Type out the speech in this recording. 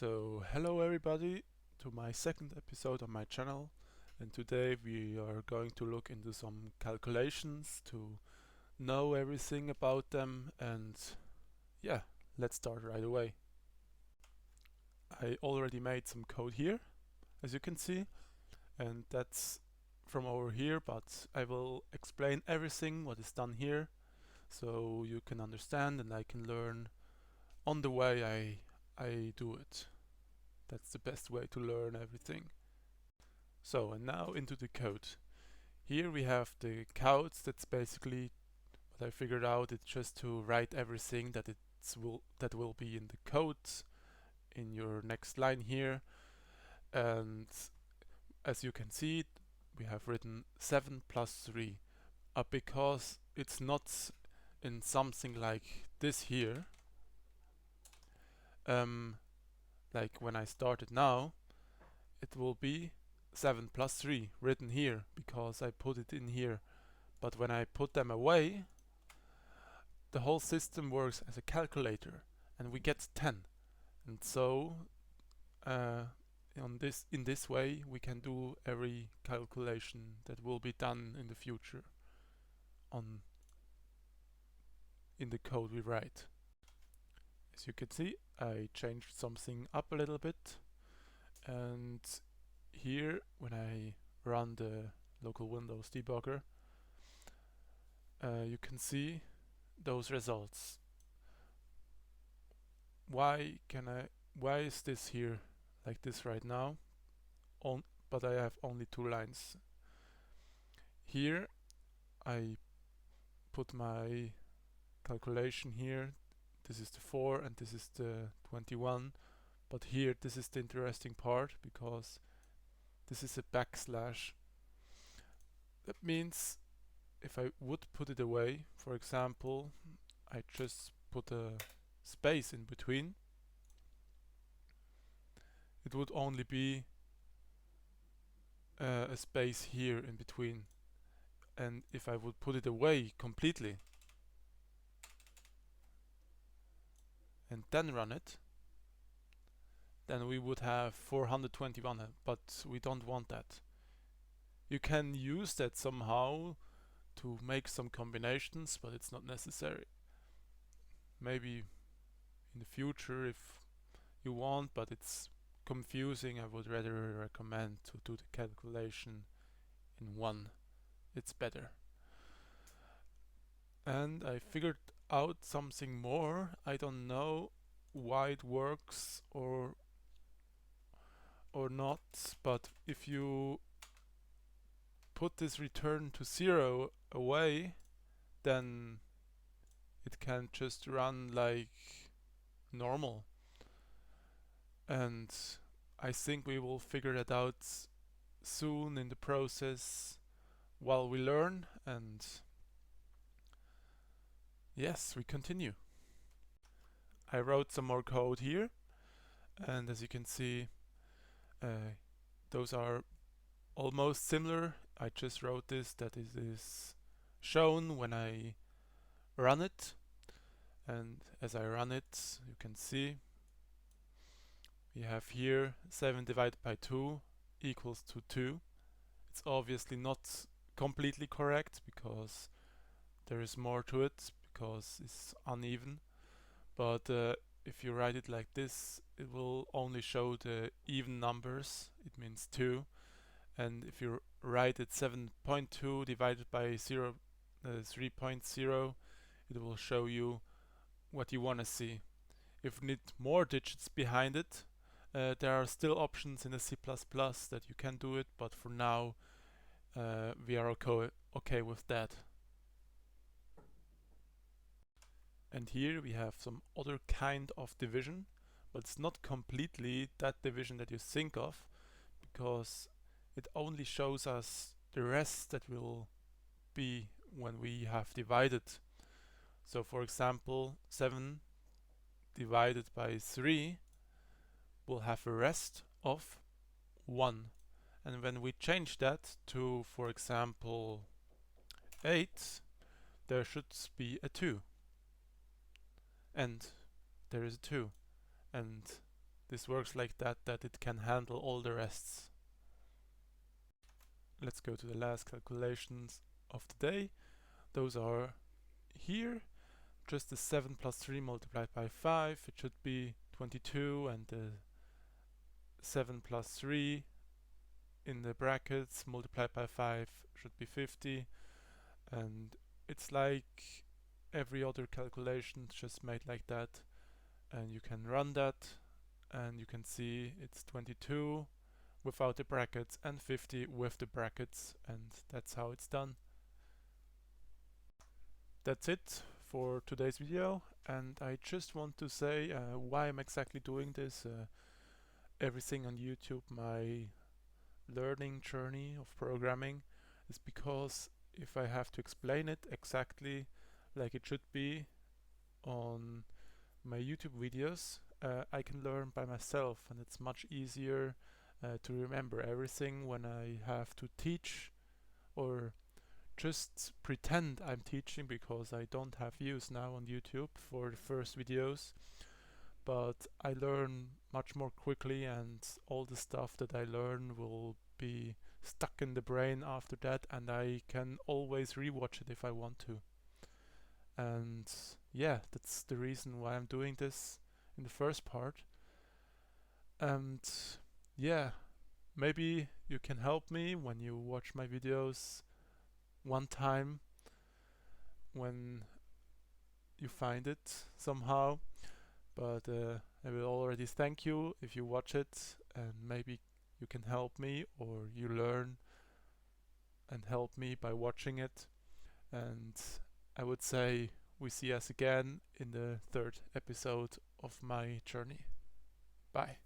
So hello everybody to my second episode on my channel, and today we are going to look into some calculations to know everything about them. And yeah, let's start right away. I already made some code here, as you can see, and that's from over here, but I will explain everything what is done here so you can understand and I can learn on the way I do it. That's the best way to learn everything. So, and now into the code. Here we have the counts. That's basically what I figured out. It's just to write everything that will be in the code in your next line here. And as you can see, we have written 7 plus 3. Because it's not in something like this here, like when I start it now, it will be 7 plus 3 written here because I put it in here. But when I put them away, the whole system works as a calculator and we get 10. And so in this way we can do every calculation that will be done in the future on in the code we write. As you can see, I changed something up a little bit, and here when I run the local Windows debugger, you can see those results. Why is this here like this right now? But I have only 2 lines. Here I put my calculation here. This is the 4 and this is the 21. But here this is the interesting part because this is a backslash. That means if I would put it away, for example, I just put a space in between, it would only be a space here in between. And if I would put it away completely and then run it, then we would have 421, but we don't want that. You can use that somehow to make some combinations, but it's not necessary. Maybe in the future if you want, but it's confusing. I would rather recommend to do the calculation in one. It's better. And I figured out something more. I don't know why it works or not, but if you put this return to 0 away, then it can just run like normal. And I think we will figure that out soon in the process while we learn. And yes, we continue. I wrote some more code here, and as you can see, those are almost similar. I just wrote this that it is shown when I run it, and as I run it, you can see we have here 7 divided by 2 equals to 2. It's obviously not completely correct because there is more to it because it's uneven, but if you write it like this, it will only show the even numbers. It means 2. And if you write it 7.2 divided by 3.0, it will show you what you want to see. If you need more digits behind it, there are still options in the C++ that you can do it, but for now we are okay with that. And here we have some other kind of division, but it's not completely that division that you think of, because it only shows us the rest that will be when we have divided. So for example, 7 divided by 3 will have a rest of 1. And when we change that to, for example, 8, there should be a 2. And there is a 2. And this works like that it can handle all the rests. Let's go to the last calculations of the day. Those are here. Just the 7 plus 3 multiplied by 5, it should be 22, and the 7 plus 3 in the brackets multiplied by 5 should be 50. And it's like every other calculation, just made like that. And you can run that and you can see it's 22 without the brackets and 50 with the brackets, and that's how it's done. That's it for today's video, and I just want to say why I'm exactly doing this. Everything on YouTube, my learning journey of programming, is because if I have to explain it exactly like it should be on my YouTube videos, I can learn by myself, and it's much easier to remember everything when I have to teach or just pretend I'm teaching, because I don't have views now on YouTube for the first videos. But I learn much more quickly, and all the stuff that I learn will be stuck in the brain after that, and I can always rewatch it if I want to. And yeah, that's the reason why I'm doing this in the first part. And yeah, maybe you can help me when you watch my videos one time, when you find it somehow. But I will already thank you if you watch it, and maybe you can help me, or you learn and help me by watching it. And I would say we see us again in the third episode of my journey. Bye.